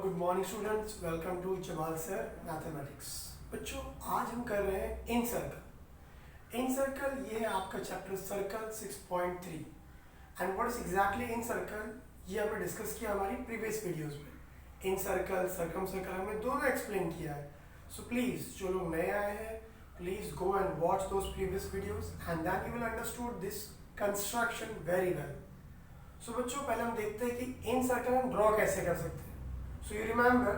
Good morning students, welcome to Jamal sir mathematics. बच्चों, आज हम कर रहे हैं इन सर्कल। इन सर्कल ये है आपका chapter circle 6.3 and what is exactly in circle ये हमने डिस्कस किया हमारी प्रीवियस वीडियोस में। इन सर्कल, सर्कम सर्कल हमने दोनों एक्सप्लेन किया है। सो प्लीज जो लोग नए आए हैं, please go and watch those previous videos and then you will understood this construction very well. So बच्चों, पहले हम देखते हैं कि इन सर्कल हम ड्रॉ कैसे कर सकते हैं। सो यू रिमेंबर,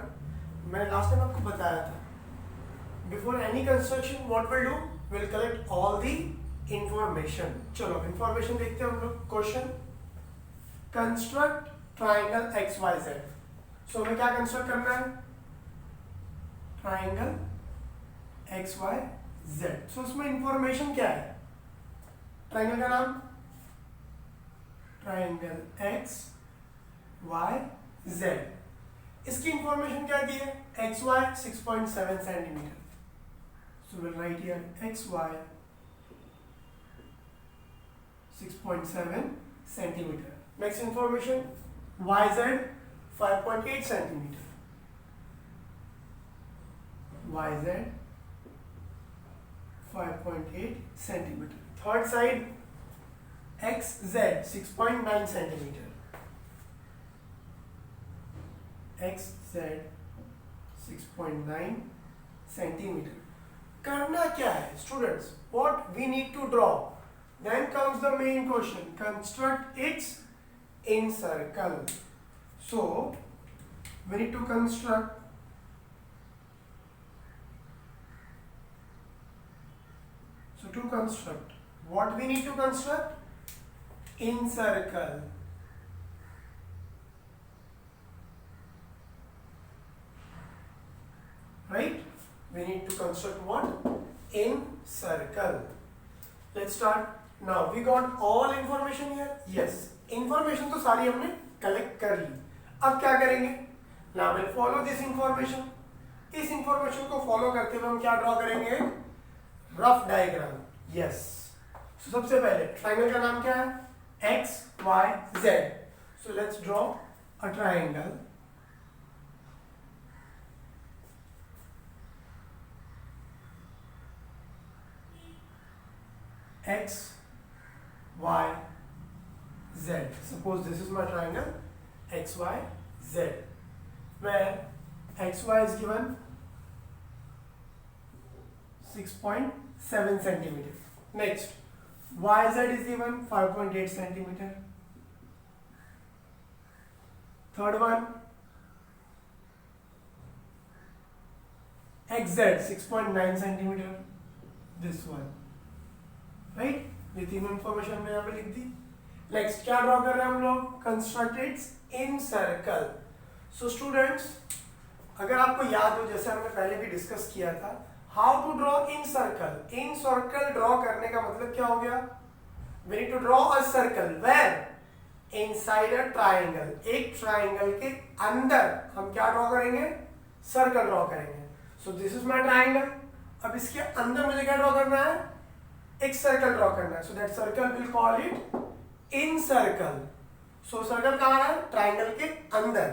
मैंने लास्ट टाइम आपको बताया था, before any construction what will do, will collect all the information. चलो इंफॉर्मेशन देखते हैं हम लोग। Question, construct triangle x Y Z. So हमें क्या कंस्ट्रक्ट करना है? Triangle x Y Z. So उसमें इंफॉर्मेशन क्या है? ट्राइंगल का नाम ट्राइंगल एक्स वाई जेड। इसकी इंफॉर्मेशन क्या दी है? X Y 6.7 centimetre. So will right here x Y 6.7 centimetre. Next information y z 5.8 centimetre. Y z 5.8 centimetre. Third side x z 6.9 centimetre. X z 6.9 centimetre. करना क्या है students? What we need to draw? Then comes the main question, construct its in circle. So we need to construct to construct what we need to construct in circle. Right, we need to construct what? In circle. Let's start. Now we got all information here. Yes, information तो सारी हमने collect कर ली। अब क्या करेंगे? Now we'll follow this information. इस information को follow करते हुए हम क्या draw करेंगे? Rough diagram. यस, सो सबसे पहले ट्राइंगल का नाम क्या है? X Y Z. So let's draw a triangle x Y z. Suppose this is my triangle x Y z, where x y is given 6.7 centimeter. Next, YZ is given 5.8 centimeter. Third one, XZ 6.9 centimeter. This one, right? ये तीनों information हमने यहाँ पे लिख दी। Next क्या draw कर रहे हैं हम लोग? कंस्ट्रक्ट इट्स इन सर्कल। सो स्टूडेंट्स, अगर आपको याद हो, जैसे हमने पहले भी डिस्कस किया था, how to draw incircle. Incircle draw करने का मतलब क्या हो गया? We need to draw a circle where inside a triangle. एक ट्राइंगल के अंदर हम क्या ड्रॉ करेंगे? सर्कल ड्रॉ करेंगे। So this is my triangle. अब इसके अंदर मुझे क्या ड्रॉ करना है? एक सर्कल ड्रॉ करना है। So that circle will call it in circle. So circle कहाँ है? ट्राइंगल के अंदर।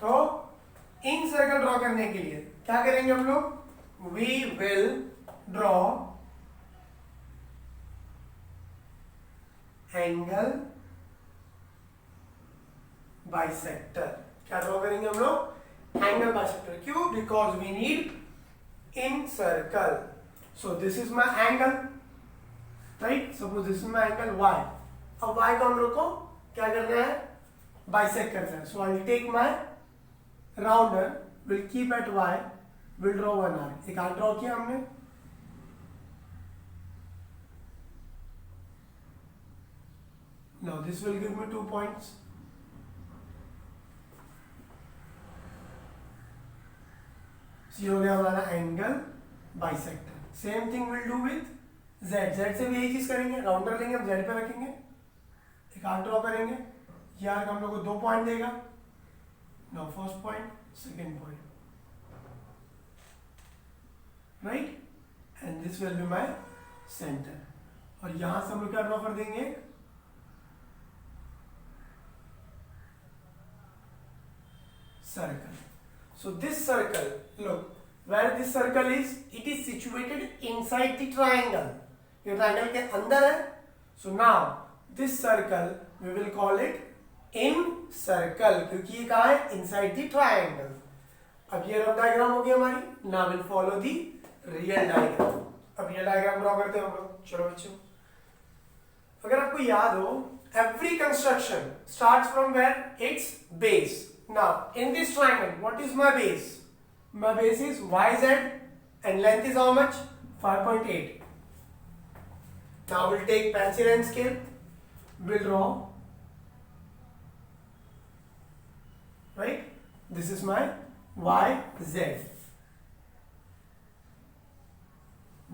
तो इन सर्कल ड्रॉ करने के लिए क्या करेंगे हम लोग? We will draw angle bisector. क्या ड्रॉ करेंगे हम लोग? Angle bisector. क्यों? Because we need in circle. So this is my angle, right? Suppose this is my angle y। अब y को हम लोग को क्या करना है? बाइसेक्ट करना है। So I will take my rounder, will keep at y, will draw one arc. एक आर्क ड्रॉ किया हमने। Now this will give me 2 points. ये हो गया हमारा angle bisector. Same thing will do with Z. Z से भी यही चीज करेंगे, राउंडर लेंगे, हम जेड पे रखेंगे, एक आर्क ड्रॉ करेंगे। ये आर्क हम लोग को 2 पॉइंट देगा। Now first point, second point, right? And this will be my centre. और यहां से हम लोग क्या ड्रॉ कर देंगे? Circle. So this circle, look, where this circle is, it is situated inside the triangle. ये triangle के अंदर है. So now this circle we will call it in circle, क्योंकि ये कहाँ है? Inside the triangle. अब ये रफ डायग्राम हो गई हमारी. Now we'll follow the real diagram. अब ये डायग्राम ड्रॉ करते हैं हम लोग. चलो बच्चों, अगर आपको याद हो, every construction starts from where? Its base. Now in this triangle, what is my base? My base is YZ and length is how much? 5.8. Now we'll take pencil and scale. We'll draw. Right? This is my YZ.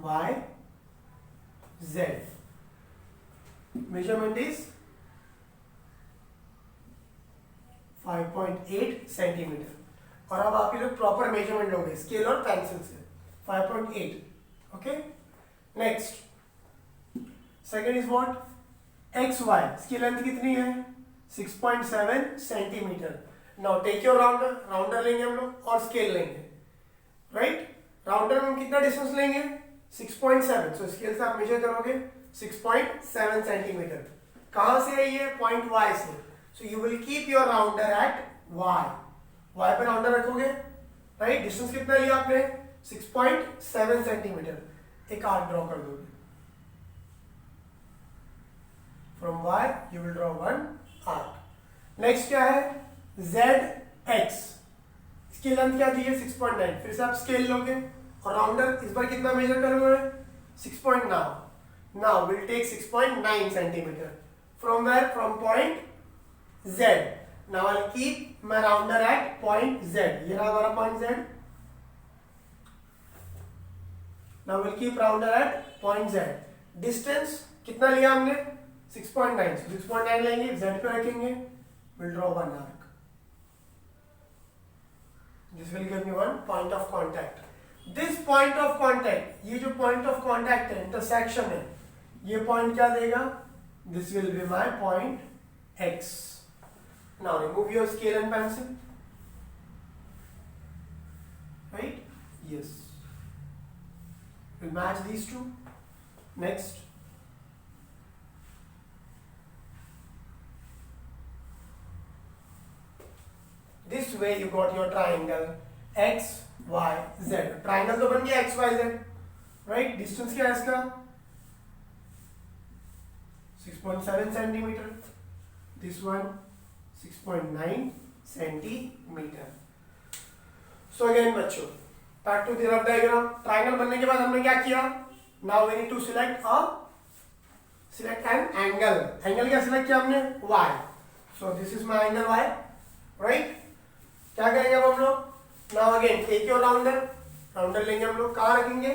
YZ. Measurement is 5.8 centimetre. और अब आप ये लोग proper measurement लोगे scale और pencil से. 5.8. Okay. Next second is what? X y. इसकी length कितनी है? 6.7 centimetre. Now take your rounder. Rounder लेंगे हम लोग और स्केल लेंगे. राइट? राउंडर में हम कितना डिस्टेंस लेंगे? 6.7. सो स्केल से आप मेजर करोगे 6.7 सेंटीमीटर. कहां से है ये? पॉइंट वाई से. So you will keep your rounder at y. Y पे राउंडर रखोगे. राइट? डिस्टेंस कितना लिया आपने? 6.7 सेंटीमीटर. एक आर्क ड्रॉ कर दोगे. From why you will draw one arc. Next क्या है? ZX. इसकी लेंथ क्या दी है? 6.9. फिर से आप स्केल लोगे और राउंडर इस बार कितना मेजर करोगे? 6.9. Now will take 6.9 centimetre. From where? From point Z. Now I'll keep my rounder at point Z. ये रहा हमारा point Z. Now we'll keep rounder at point Z. Distance कितना लिया हमने? 6.9. So 6.9 लेंगे, Z पे रखेंगे. We'll draw one arc. This will give me one point of contact. This point of contact, ये जो point of contact है, intersection है, ये point क्या देगा? This will be my point X. Now remove your scale and pencil. Right? Yes. We'll match these two. Next. This way you got your triangle X, Y, Z. Triangle तो बन गया X, Y, Z. Right? Distance क्या है इसका? 6.7 centimeter. This one 6.9 centimetre. So again बच्चों, back to the rough diagram. Triangle बनने के बाद हमने क्या किया? Now we need to select an angle. Angle क्या सिलेक्ट किया हमने? y. So this is my angle y. Right? क्या करेंगे अब हम लोग? Now again take your rounder. Rounder लेंगे हम लोग. कहाँ रखेंगे?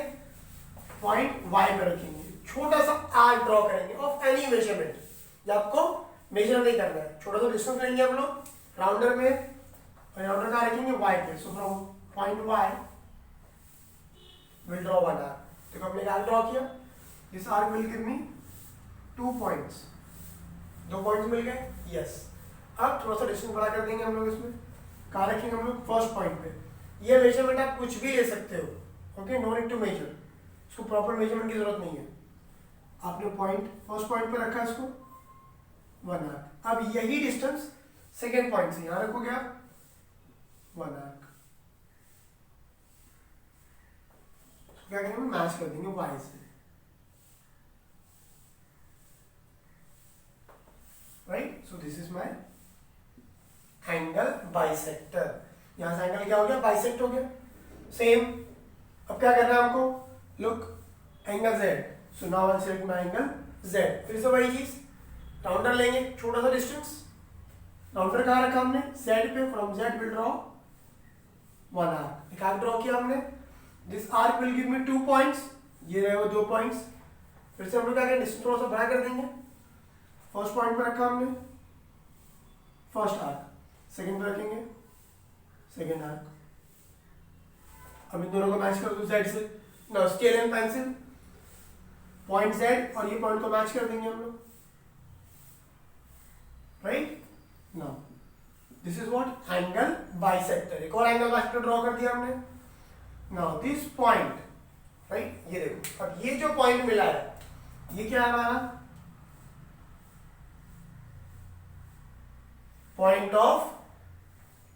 पॉइंट y पे रखेंगे. छोटा सा आर्क ड्रॉ करेंगे ऑफ एनी मेजरमेंट. ये आपको मेजर नहीं करना है. छोटा सा डिस्टेंस लेंगे हम लोग राउंडर में और राउंडर कहाँ रखेंगे? y पे. So from point y will draw one arc. देखो हमने आर्क ड्रॉ किया. This arc will give me 2 points. 2 points मिल गए. यस. अब थोड़ा सा डिस्टेंस बड़ा कर देंगे हम लोग. इसमें कहाँ रखेंगे हम लोग? फर्स्ट पॉइंट पे. ये मेजरमेंट आप कुछ भी ले सकते हो. Okay, no need to measure. इसको प्रॉपर मेजरमेंट की जरूरत नहीं है. आपने पॉइंट फर्स्ट पॉइंट पे रखा इसको 1 आर्क. अब यही डिस्टेंस सेकेंड पॉइंट से यहां रखोगे आप 1 आर्क. क्या करेंगे? मैच कर देंगे y से. Right? So this is my angle bisector. यहां से एंगल क्या हो गया? बाइसेक्ट हो गया. सेम. अब क्या करना है हमको? Look, angle z. So now I select my angle z. फिर से वही चीज, राउंडर लेंगे, छोटा सा डिस्टेंस. राउंडर कहाँ रखा हमने? Z पे. From Z will draw 1 arc. एक आर्क ड्रॉ किया हमने. This arc will give me 2 points. ये रहे वो 2 पॉइंट्स. फिर से हम लोग क्या करें? डिस्टेंस थोड़ा सा बड़ा कर देंगे. फर्स्ट पॉइंट पे रखा हमने फर्स्ट आर्क. सेकंड पे रखेंगे सेकंड आर्क. अब इन दोनों को मैच कर दो Z से. Now scale and pencil. Point Z और ये पॉइंट को मैच कर देंगे हम लोग. Right? Now this is what? Angle bisector, एक और एंगल बाइसेक्टर ड्रॉ कर दिया हमने। नाउ दिस पॉइंट, राइट, ये देखो, अब ये जो पॉइंट मिला है ये क्या है हमारा point of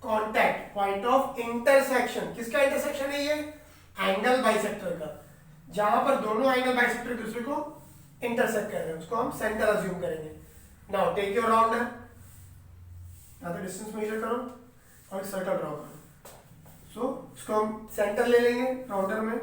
contact, point of intersection. किसका इंटरसेक्शन है ये? एंगल बाइसेक्टर का, जहां पर दोनों एंगल बाइसेक्टर एक दूसरे को इंटरसेक्ट कर रहे हैं, उसको हम सेंटर अज्यूम करेंगे। नाउ टेक योर राउंडर, यहां से डिस्टेंस मेजर करो और एक सर्कल ड्रॉ करो। सो इसको हम सेंटर ले लेंगे राउंडर में।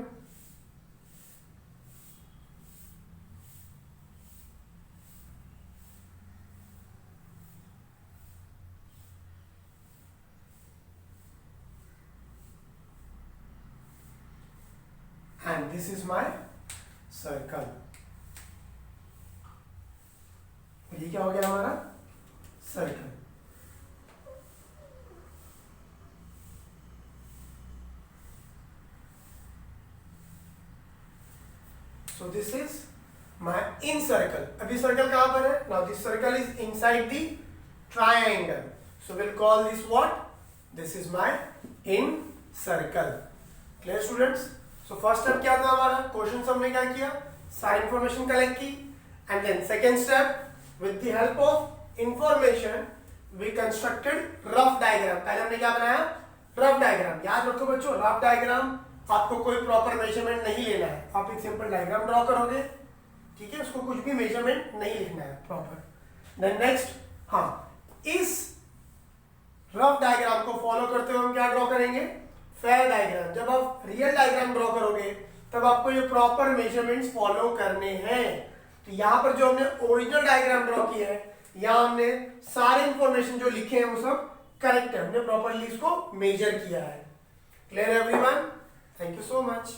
And this is my circle। ये क्या हो गया हमारा circle. So this is my in circle। अभी सर्कल कहां पर है? Now this circle is inside the triangle, so we'll call this what? This is my in circle। Clear students? So first step क्या था हमारा? क्वेश्चन हमने क्या किया? सारी इंफॉर्मेशन कलेक्ट की, and then second step with the help of information we constructed rough diagram. पहले हमने क्या बनाया? Rough diagram. याद रखो बच्चों, रफ डायग्राम आपको कोई प्रॉपर मेजरमेंट नहीं लेना है, आप एक सिंपल डायग्राम ड्रॉ करोगे, ठीक है, उसको कुछ भी मेजरमेंट नहीं लिखना है प्रॉपर। देन नेक्स्ट, हाँ, इस रफ डायग्राम को फॉलो करते हुए हम क्या ड्रॉ करेंगे? Fair diagram. जब आप रियल डायग्राम ड्रॉ करोगे तब आपको ये प्रॉपर मेजरमेंट्स फॉलो करने हैं। तो यहाँ पर जो हमने ओरिजिनल डायग्राम ड्रॉ किया है, यहाँ हमने सारे इंफॉर्मेशन जो लिखे हैं वो सब करेक्ट है, हमने प्रॉपरली इसको मेजर किया है। Clear everyone? Thank you so much.